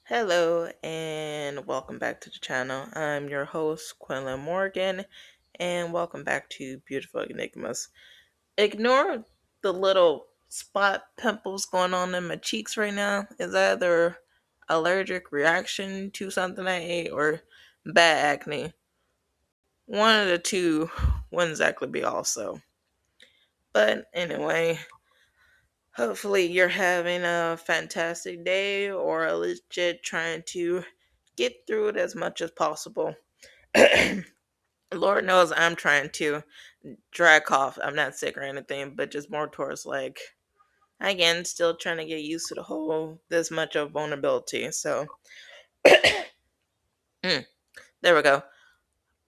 Hello and welcome back to the channel. I'm your host, Quinlan Morgan, and welcome back to Beautiful Enigmas. Ignore the little spot pimples going on in my cheeks right now. Is either allergic reaction to something I ate or bad acne. One of the two wouldn't exactly be also. But anyway, hopefully you're having a fantastic day or legit trying to get through it as much as possible. Lord knows I'm trying to dry cough. I'm not sick or anything, but just more towards like again, still trying to get used to the whole this much of vulnerability. So there we go.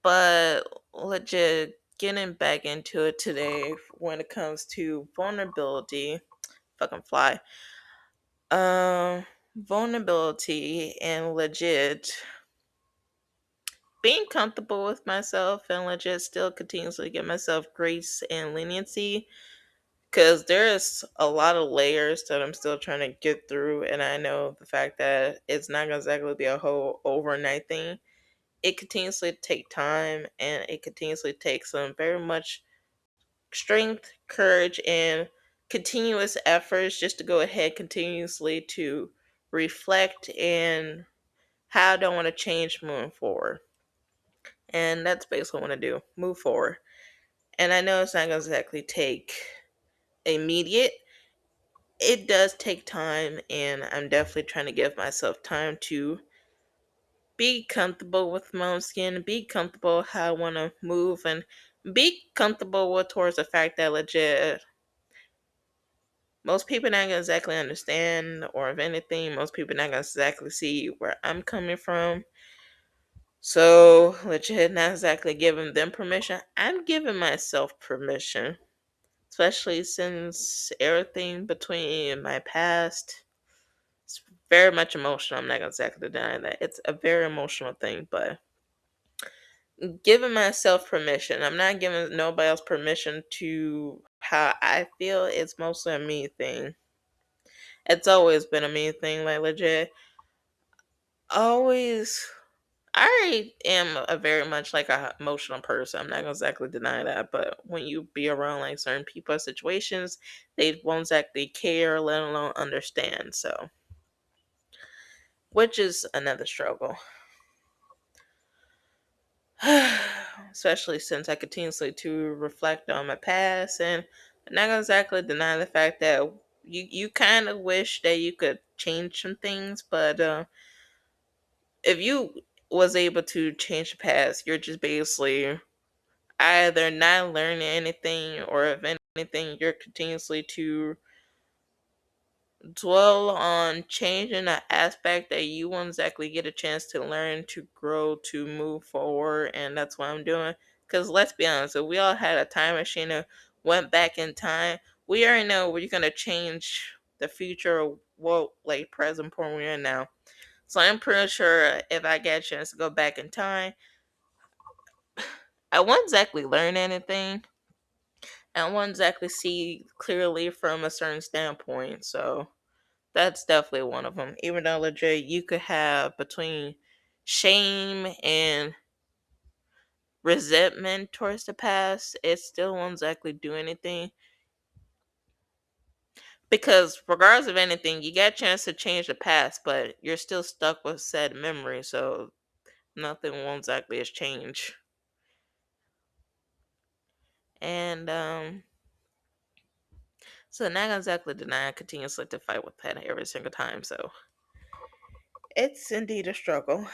But legit getting back into it today when it comes to vulnerability. Fucking fly. Vulnerability and legit being comfortable with myself and legit still continuously give myself grace and leniency because there's a lot of layers that I'm still trying to get through, and I know the fact that it's not gonna exactly be a whole overnight thing. It continuously take time, and it continuously takes some very much strength, courage, and continuous efforts just to go ahead continuously to reflect and how I don't want to change moving forward. And that's basically what I want to do, move forward. And I know it's not gonna exactly take immediate. It does take time, and I'm definitely trying to give myself time to be comfortable with my own skin, be comfortable how I want to move, and be comfortable with towards the fact that legit most people not gonna exactly understand, or if anything, most people not gonna exactly see where I'm coming from. So legit, not exactly giving them permission. I'm giving myself permission, especially since everything between my past. It's very much emotional. I'm not gonna exactly deny that. It's a very emotional thing, but giving myself permission. I'm not giving nobody else permission to how I feel. It's mostly a me thing. It's always been a me thing, like legit. Always I am a very much like a emotional person. I'm not gonna exactly deny that, but when you be around like certain people or situations, they won't exactly care, let alone understand. So, which is another struggle. Especially since I continuously to reflect on my past, and I'm not gonna exactly deny the fact that you kind of wish that you could change some things, but if you was able to change the past, you're just basically either not learning anything, or if anything, you're continuously to dwell on changing an aspect that you won't exactly get a chance to learn, to grow, to move forward, and that's what I'm doing. Because let's be honest, if we all had a time machine and went back in time, we already know we're gonna change the future of what like present point we're in now. So I'm pretty sure if I get a chance to go back in time, I won't exactly learn anything. I won't exactly see clearly from a certain standpoint. So that's definitely one of them. Even though legit, you could have between shame and resentment towards the past, it still won't exactly do anything. Because regardless of anything, you get a chance to change the past, but you're still stuck with said memory, so nothing won't exactly has changed. And so not exactly deny I continuously to fight with that every single time. So it's indeed a struggle.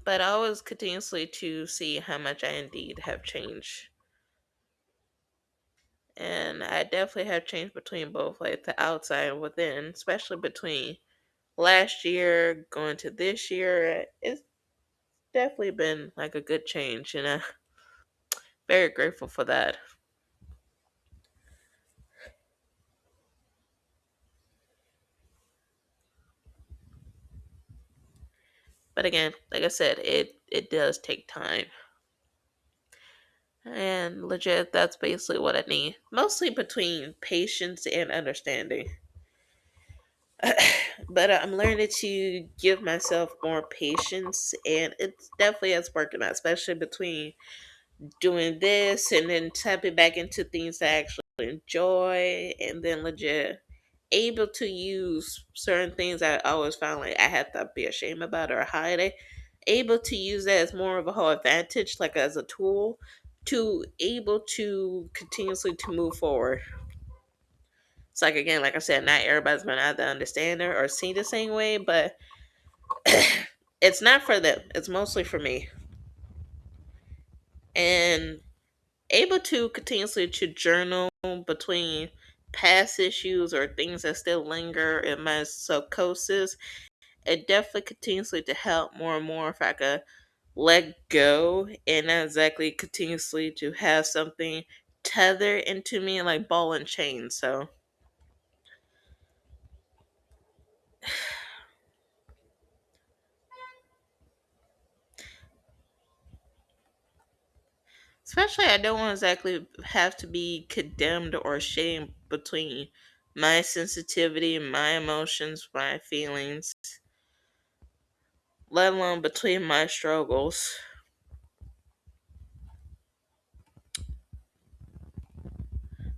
But I always continuously to see how much I indeed have changed. And I definitely have changed between both, like the outside and within, especially between last year going to this year. It's definitely been like a good change, and I'm very grateful for that. But again, like I said, it does take time. And legit, that's basically what I need. Mostly between patience and understanding. But I'm learning to give myself more patience, and it's definitely has working out, especially between doing this and then tapping back into things that I actually enjoy, and then legit able to use certain things that I always found like I had to be ashamed about or hide it. Able to use that as more of a whole advantage, like as a tool to able to continuously to move forward. It's like again, like I said, not everybody's gonna either understand it or see the same way, but it's not for them. It's mostly for me. And able to continuously to journal between past issues or things that still linger in my subconscious, it definitely continuously to help more and more if I could let go and not exactly continuously to have something tethered into me like ball and chain. So especially I don't want to exactly have to be condemned or shamed between my sensitivity, my emotions, my feelings, let alone between my struggles.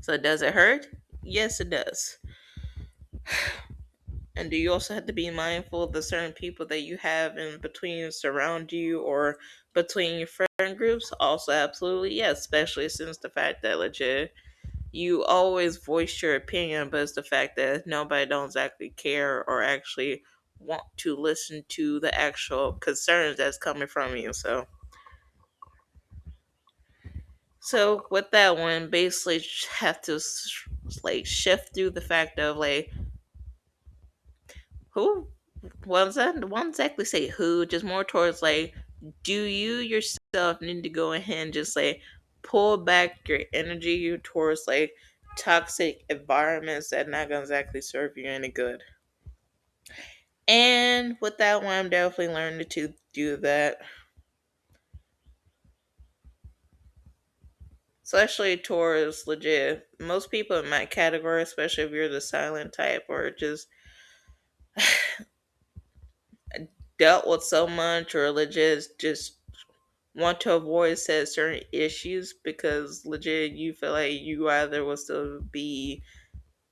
So does it hurt? Yes, it does. And do you also have to be mindful of the certain people that you have in between surround you or between your friend groups? Also, absolutely yes. Especially since the fact that legit you always voice your opinion, but it's the fact that nobody don't exactly care or actually want to listen to the actual concerns that's coming from you. So with that one, basically have to like shift through the fact of like who won't exactly say who, just more towards like, do you yourself need to go ahead and just like pull back your energy towards like toxic environments that not gonna exactly serve you any good? And with that one, I'm definitely learning to do that, especially towards legit. Most people in my category, especially if you're the silent type or just dealt with so much or legit just want to avoid said certain issues because legit you feel like you either will still be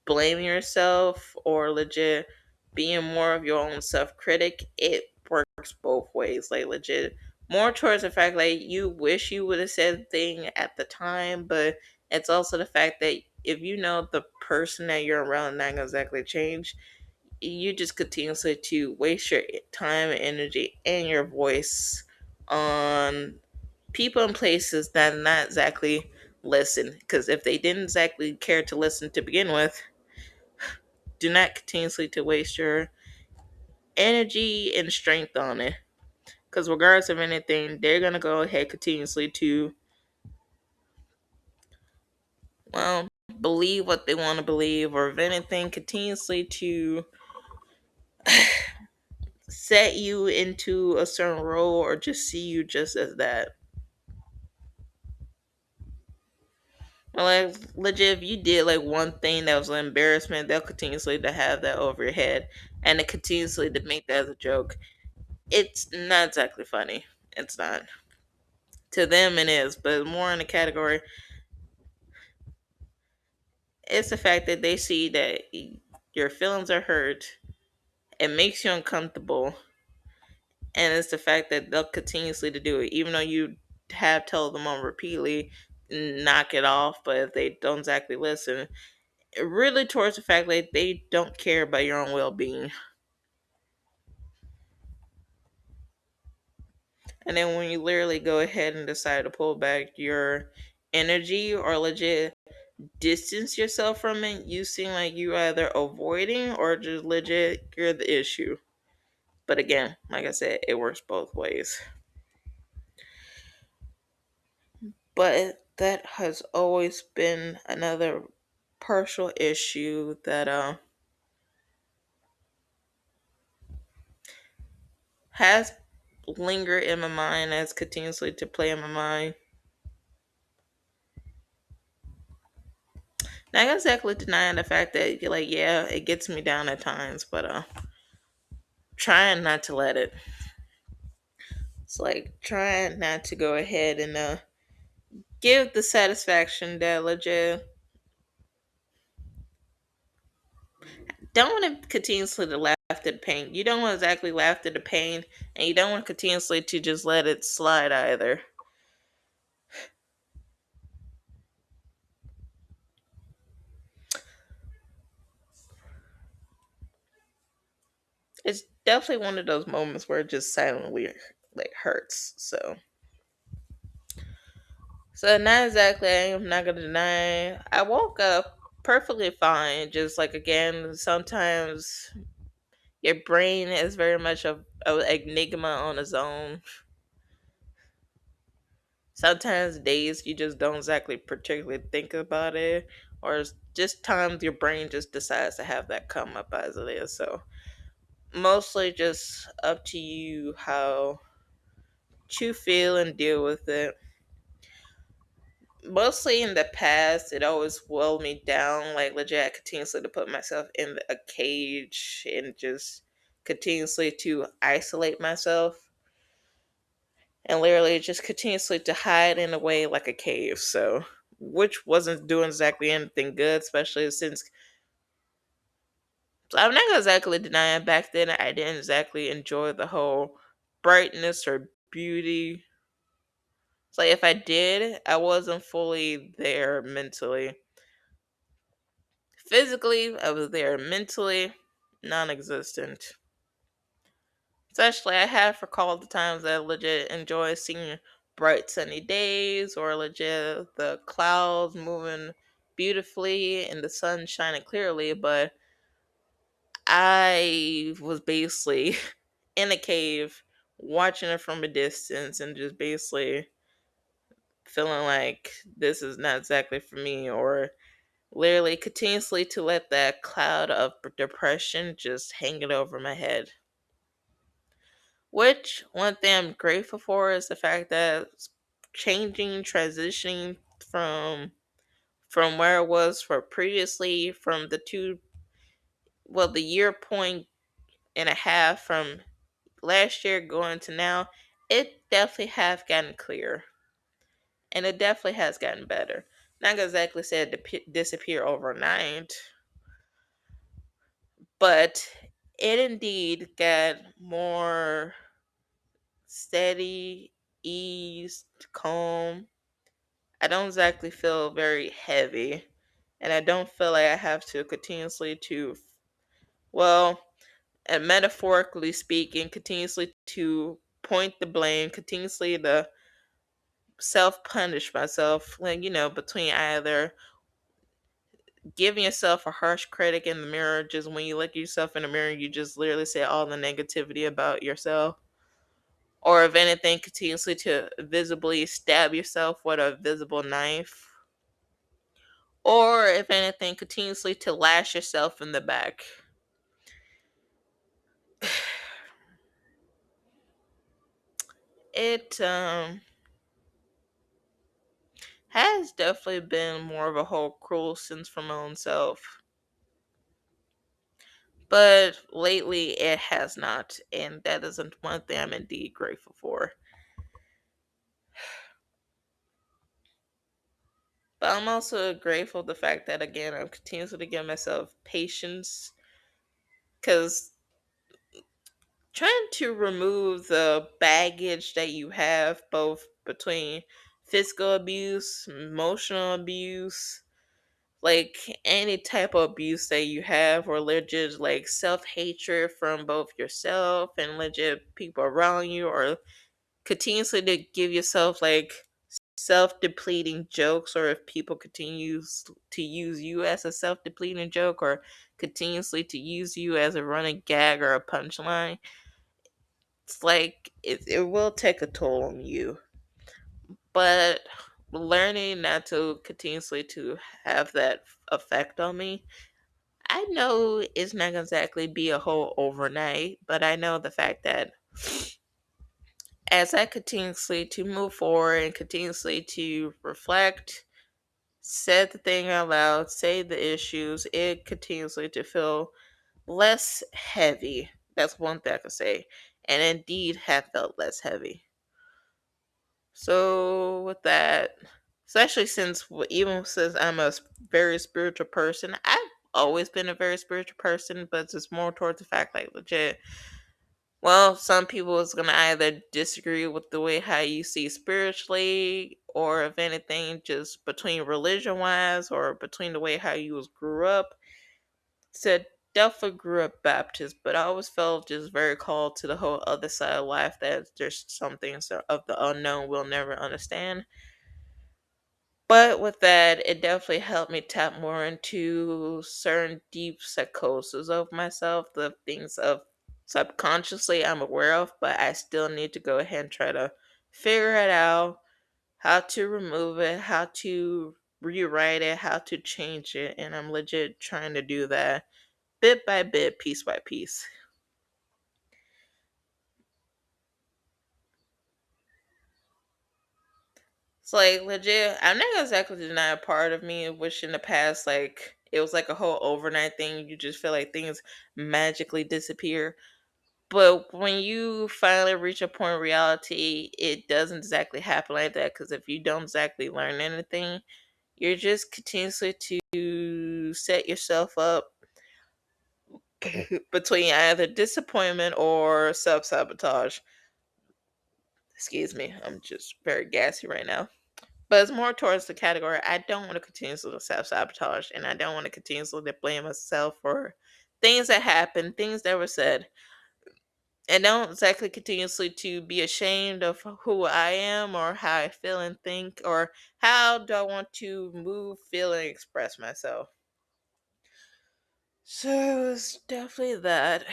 blaming yourself or legit being more of your own self critic. It works both ways. Like legit more towards the fact like you wish you would have said the thing at the time, but it's also the fact that if you know the person that you're around not gonna exactly change, you just continuously to waste your time and energy and your voice on people and places that not exactly listen. Because if they didn't exactly care to listen to begin with, do not continuously to waste your energy and strength on it. Because regardless of anything, they're gonna go ahead continuously to well believe what they want to believe, or if anything, continuously to set you into a certain role or just see you just as that. Like legit, if you did like one thing that was an embarrassment, they'll continuously to have that over your head, and to continuously to make that as a joke. It's not exactly funny. It's not. To them, it is, but more in the category. It's the fact that they see that your feelings are hurt. It makes you uncomfortable, and it's the fact that they'll continuously to do it, even though you have told them on repeatedly, knock it off. But if they don't exactly listen, really towards the fact that they don't care about your own well-being. And then when you literally go ahead and decide to pull back your energy or legit distance yourself from it, you seem like you either avoiding or just legit you're the issue. But again, like I said, it works both ways. But that has always been another partial issue that has lingered in my mind, as continuously to play in my mind. Not exactly denying the fact that you're like, yeah, it gets me down at times, but trying not to let it. It's like trying not to go ahead and give the satisfaction that legit don't want to continuously to laugh at the pain. You don't want to exactly laugh at the pain, and you don't want continuously to just let it slide either. It's definitely one of those moments where it just silently like hurts. So not exactly. I'm not gonna deny. I woke up perfectly fine. Just like again, sometimes your brain is very much a enigma on its own. Sometimes days you just don't exactly particularly think about it, or it's just times your brain just decides to have that come up as it is. So mostly just up to you how you feel and deal with it. Mostly in the past, it always wore me down, like legit continuously to put myself in a cage and just continuously to isolate myself and literally just continuously to hide in a way like a cave. So, which wasn't doing exactly anything good, especially since I'm not gonna exactly denying back then I didn't exactly enjoy the whole brightness or beauty. So if I did, I wasn't fully there mentally. Physically, I was there mentally, non existent. Especially, I have recalled the times that I legit enjoy seeing bright sunny days or legit the clouds moving beautifully and the sun shining clearly, but I was basically in a cave watching it from a distance and just basically feeling like this is not exactly for me or literally continuously to let that cloud of depression just hang it over my head. Which one thing I'm grateful for is the fact that changing, transitioning from where I was for previously from the two the year point and a half from last year going to now, it definitely have gotten clear and it definitely has gotten better. Not exactly said to disappear overnight, but it indeed got more steady, eased, calm. I don't exactly feel very heavy, and I don't feel like I have to continuously to, well, and metaphorically speaking, continuously to point the blame, continuously to self punish myself, like, between either giving yourself a harsh critic in the mirror, just when you look at yourself in the mirror, you just literally say all the negativity about yourself, or if anything, continuously to visibly stab yourself with a visible knife, or if anything, continuously to lash yourself in the back. It has definitely been more of a whole cruel sense for my own self. But lately it has not, and that isn't one thing I'm indeed grateful for. But I'm also grateful the fact that again I'm continuously to give myself patience because trying to remove the baggage that you have both between physical abuse, emotional abuse, like any type of abuse that you have, or legit like self hatred from both yourself and legit people around you, or continuously to give yourself like self depleting jokes, or if people continue to use you as a self depleting joke, or continuously to use you as a running gag or a punchline. It's like it will take a toll on you, but learning not to continuously to have that effect on me, I know it's not gonna exactly be a whole overnight, but I know the fact that as I continuously to move forward and continuously to reflect, said the thing out loud, say the issues, it continuously to feel less heavy. That's one thing I can say. And indeed have felt less heavy. So with that, especially since even since I'm a very spiritual person, I've always been a very spiritual person, but it's more towards the fact like legit. Well, some people is gonna either disagree with the way how you see spiritually, or if anything, just between religion wise, or between the way how you was grew up. Said definitely grew up Baptist, but I always felt just very called to the whole other side of life that there's some things of the unknown we'll never understand. But with that, it definitely helped me tap more into certain deep psychosis of myself, the things of subconsciously I'm aware of, but I still need to go ahead and try to figure it out, how to remove it, how to rewrite it, how to change it, and I'm legit trying to do that bit by bit, piece by piece. It's like legit. I'm not exactly denying a part of me which in the past, like it was like a whole overnight thing. You just feel like things magically disappear. But when you finally reach a point of reality, it doesn't exactly happen like that. Because if you don't exactly learn anything, you're just continuously to set yourself up between either disappointment or self sabotage. Excuse me, I'm just very gassy right now. But it's more towards the category I don't want to continuously self sabotage and I don't want to continuously blame myself for things that happened, things that were said. And don't exactly continuously to be ashamed of who I am or how I feel and think or how do I want to move, feel, and express myself. So it's definitely that.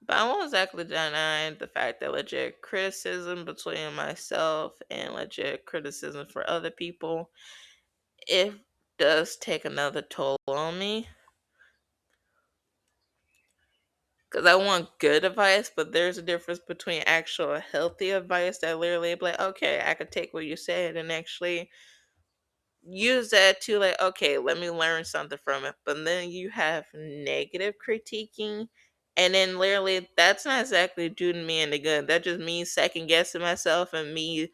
But I won't exactly deny the fact that legit criticism between myself and legit criticism for other people, it does take another toll on me. Because I want good advice, but there's a difference between actual healthy advice that literally be like, okay, I could take what you said and actually use that to like, okay, let me learn something from it. But then you have negative critiquing, and then literally that's not exactly doing me any good. That just means second guessing myself and me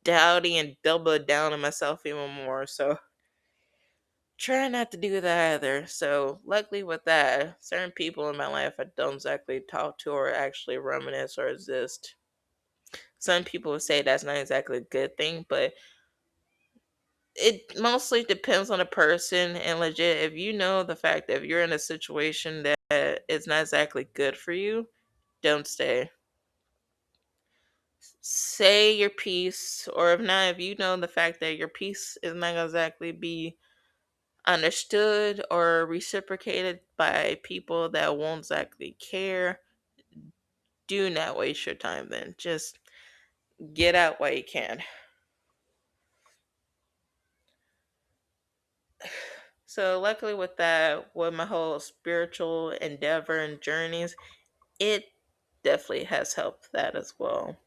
doubting and double down on myself even more. So try not to do that either. So luckily with that, certain people in my life I don't exactly talk to or actually reminisce or exist. Some people would say that's not exactly a good thing, but it mostly depends on the person and legit if you know the fact that if you're in a situation that is not exactly good for you, don't stay. Say your piece, or if not, if you know the fact that your piece is not gonna exactly be understood or reciprocated by people that won't exactly care, do not waste your time then. Just get out while you can. So luckily with that, with my whole spiritual endeavor and journeys, it definitely has helped that as well.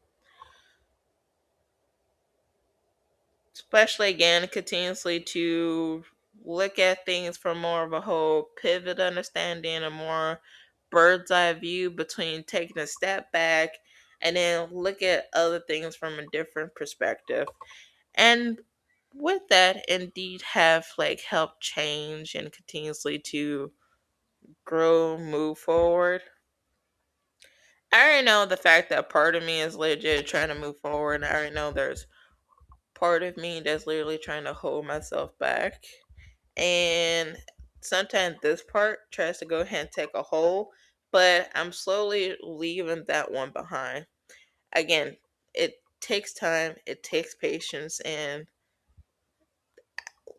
Especially again, continuously to look at things from more of a whole pivot understanding, a more bird's eye view between taking a step back and then look at other things from a different perspective. And with that, indeed have like helped change and continuously to grow, move forward. I already know the fact that part of me is legit trying to move forward. I already know there's part of me that's literally trying to hold myself back. And sometimes this part tries to go ahead and take a hold, but I'm slowly leaving that one behind. Again, it takes time, it takes patience, and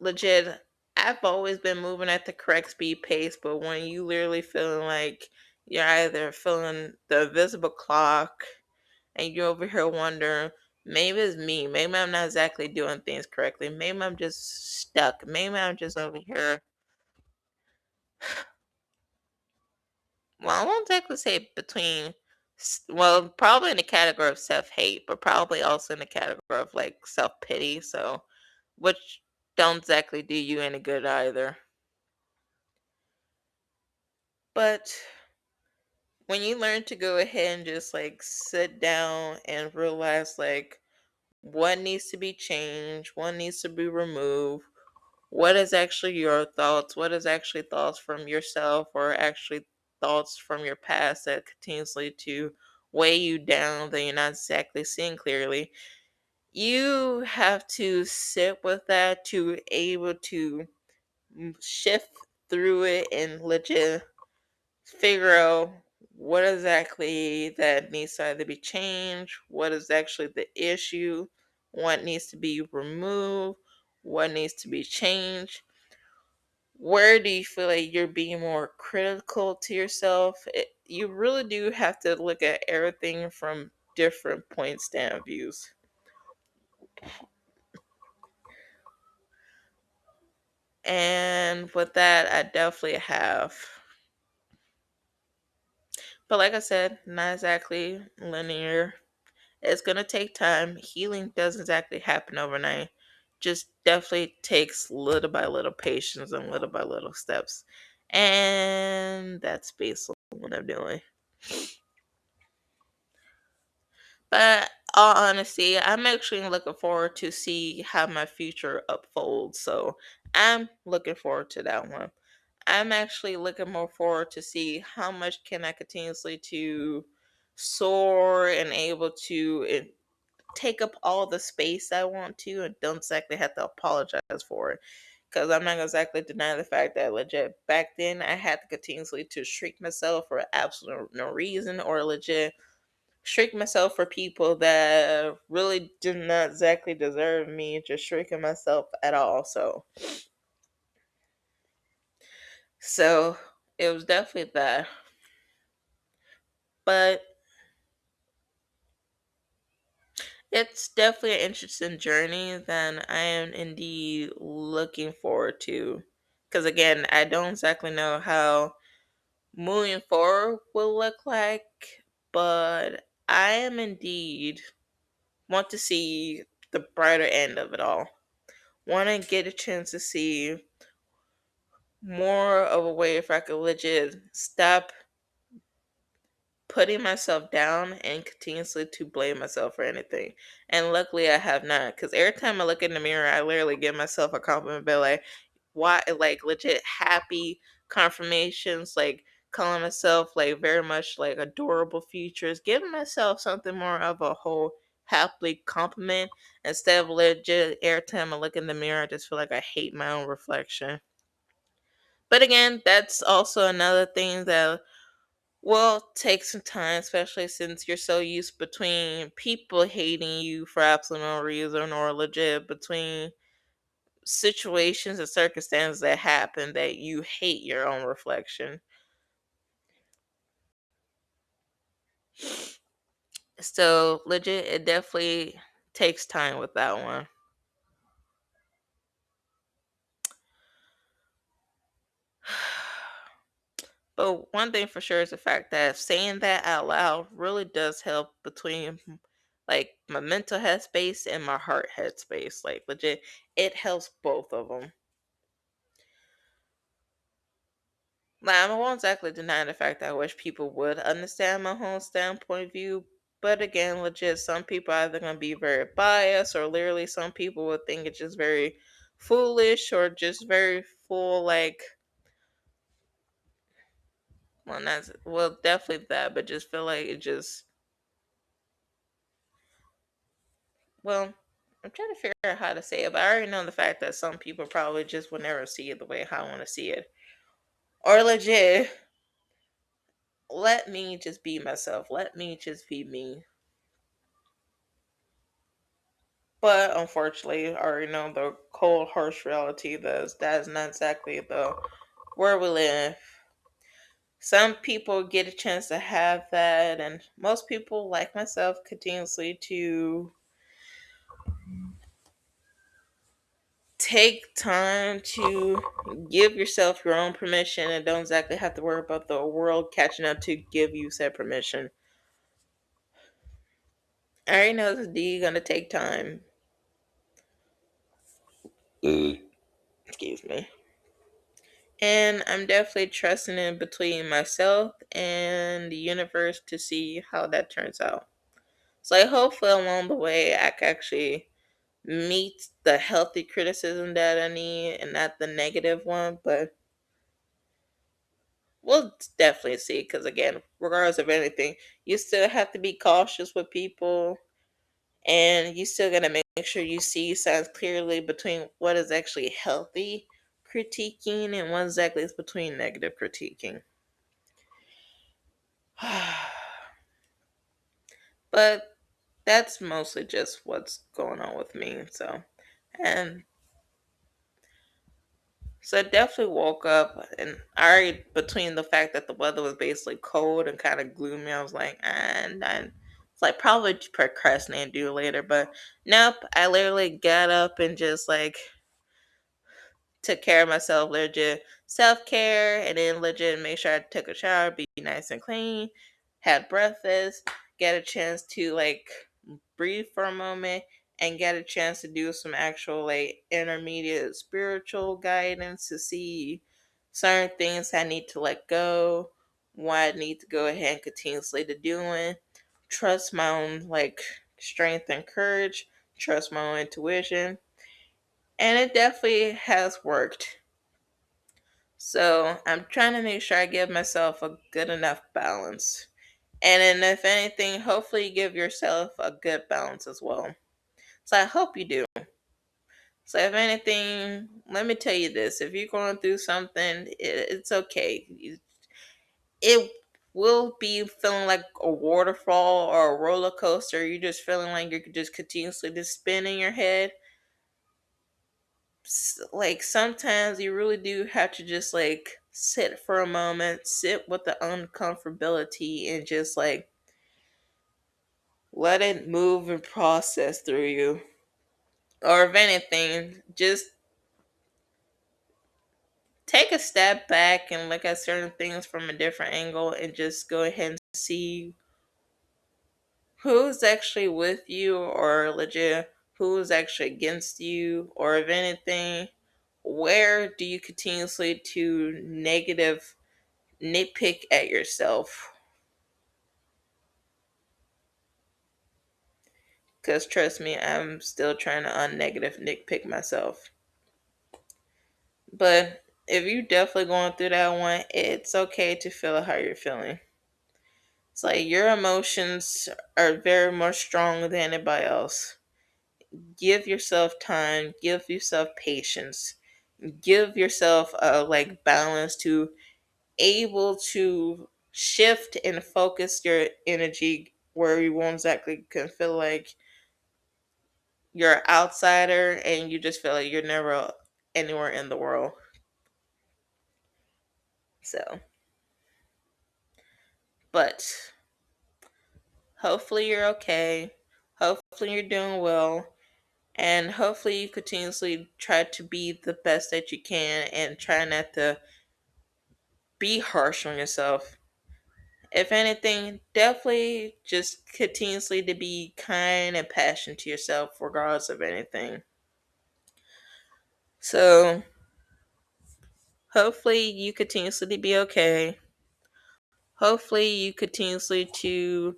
legit, I've always been moving at the correct speed pace, but when you literally feeling like you're either feeling the invisible clock and you're over here wondering, maybe it's me, maybe I'm not exactly doing things correctly, maybe I'm just stuck, maybe I'm just over here. Well, I won't exactly say between Well, probably in the category of self hate, but probably also in the category of like self pity. So, which don't exactly do you any good either. But when you learn to go ahead and just like sit down and realize like what needs to be changed, what needs to be removed, what is actually your thoughts, what is actually thoughts from yourself or actually thoughts from your past that continuously to weigh you down that you're not exactly seeing clearly. You have to sit with that to able to shift through it and legit figure out what exactly that needs to either be changed, what is actually the issue, what needs to be removed, what needs to be changed. Where do you feel like you're being more critical to yourself? You really do have to look at everything from different point stand views. And with that, I definitely have. But like I said, not exactly linear. It's going to take time. Healing doesn't exactly happen overnight. Just definitely takes little by little patience and little by little steps. And that's basically what I'm doing. But all honesty, I'm actually looking forward to see how my future unfolds. So I'm looking forward to that one. I'm actually looking more forward to see how much can I continuously to soar and able to take up all the space I want to and don't exactly have to apologize for it. Because I'm not gonna exactly deny the fact that legit back then I had to continuously to shrink myself for absolute no reason or legit shrink myself for people that really did not exactly deserve me just shrinking myself at all. So it was definitely that. But it's definitely an interesting journey that I am indeed looking forward to. Because again, I don't exactly know how moving forward will look like, but I am indeed want to see the brighter end of it all. Want to get a chance to see more of a way if I could legit stop putting myself down and continuously to blame myself for anything. And luckily I have not. Because every time I look in the mirror, I literally give myself a compliment, but like, why, like, legit happy confirmations, like, calling myself, like, very much, like, adorable features, giving myself something more of a whole happily compliment instead of legit every time I look in the mirror, I just feel like I hate my own reflection. But again, that's also another thing that will take some time, especially since you're so used between people hating you for absolute no reason or legit between situations and circumstances that happen that you hate your own reflection. So legit, it definitely takes time with that one. But one thing for sure is the fact that saying that out loud really does help between like my mental headspace and my heart headspace. Like legit, it helps both of them. Like, I won't exactly deny the fact that I wish people would understand my whole standpoint of view. But again, legit, some people are either going to be very biased or literally some people would think it's just very foolish or just very full, like, well, not, well, definitely that, but just feel like it just, well, I'm trying to figure out how to say it, but I already know the fact that some people probably just will never see it the way how I want to see it. Or legit, let me just be myself. Let me just be me. But unfortunately, I already know the cold, harsh reality that is not exactly the where we live. Some people get a chance to have that, and most people, like myself, continuously to take time to give yourself your own permission and don't exactly have to worry about the world catching up to give you said permission. I already know this D gonna take time. Excuse me. And I'm definitely trusting in between myself and the universe to see how that turns out. So I hopefully along the way I can actually meet the healthy criticism that I need and not the negative one. But we'll definitely see. Because again, regardless of anything, you still have to be cautious with people, and you still gotta make sure you see signs clearly between what is actually healthy critiquing and what exactly is between negative critiquing. But that's mostly just what's going on with me. And so I definitely woke up, and I already, between the fact that the weather was basically cold and kind of gloomy, I was like, and it's like probably procrastinate and do it later. But nope, I literally got up and just like took care of myself, legit self care, and then legit make sure I took a shower, be nice and clean, had breakfast, get a chance to like breathe for a moment, and get a chance to do some actual like intermediate spiritual guidance to see certain things I need to let go, what I need to go ahead and continuously to doing, trust my own like strength and courage, trust my own intuition, and it definitely has worked. So I'm trying to make sure I give myself a good enough balance. And then if anything, hopefully you give yourself a good balance as well. So I hope you do. So if anything, let me tell you this. If you're going through something, it's okay. It will be feeling like a waterfall or a roller coaster. You're just feeling like you're just continuously just spinning your head. Like sometimes you really do have to just like sit for a moment, sit with the uncomfortability and just like let it move and process through you. Or if anything, just take a step back and look at certain things from a different angle and just go ahead and see who's actually with you or legit who's actually against you, or if anything, where do you continuously to negative nitpick at yourself, because trust me, I'm still trying to unnegative nitpick myself. But if you're definitely going through that one, it's okay to feel how you're feeling. It's like your emotions are very much stronger than anybody else. Give yourself time, give yourself patience, give yourself a like balance to able to shift and focus your energy where you won't exactly can feel like you're an outsider and you just feel like you're never anywhere in the world. So, but hopefully you're okay. Hopefully you're doing well. And hopefully you continuously try to be the best that you can and try not to be harsh on yourself. If anything, definitely just continuously to be kind and passionate to yourself regardless of anything. So hopefully you continuously to be okay. Hopefully you continuously to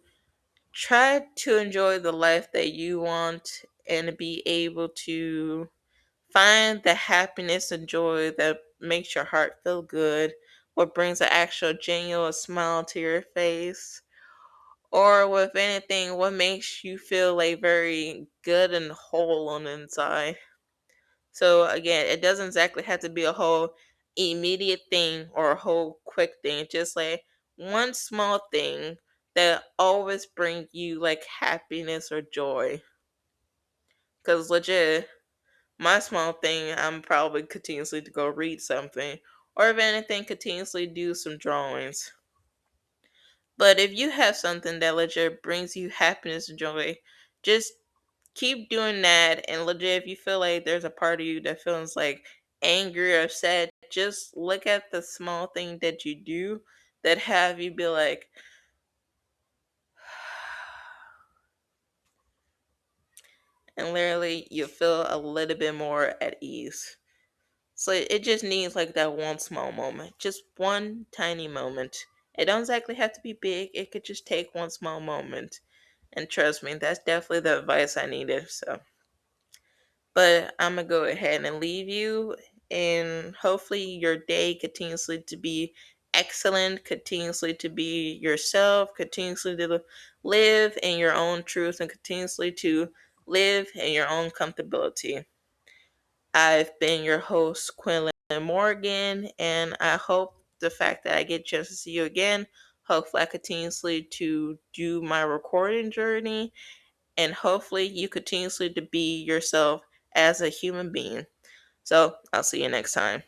try to enjoy the life that you want and be able to find the happiness and joy that makes your heart feel good, what brings an actual genuine smile to your face, or with anything, what makes you feel like very good and whole on the inside. So again, it doesn't exactly have to be a whole immediate thing or a whole quick thing. Just like one small thing that always brings you like happiness or joy. Cause legit, my small thing, I'm probably continuously to go read something, or if anything, continuously do some drawings. But if you have something that legit brings you happiness and joy, just keep doing that. And legit, if you feel like there's a part of you that feels like angry or upset, just look at the small thing that you do that have you be like, and literally you feel a little bit more at ease. So it just needs like that one small moment, just one tiny moment. It don't exactly have to be big. It could just take one small moment. And trust me, that's definitely the advice I needed. So, but I'm gonna go ahead and leave you, and hopefully your day continuously to be excellent, continuously to be yourself, continuously to live in your own truth, and continuously to live in your own comfortability. I've been your host, Quinlan Morgan, and I hope the fact that I get a chance to see you again, hopefully I continuously to do my recording journey, and hopefully you continuously to be yourself as a human being. So I'll see you next time.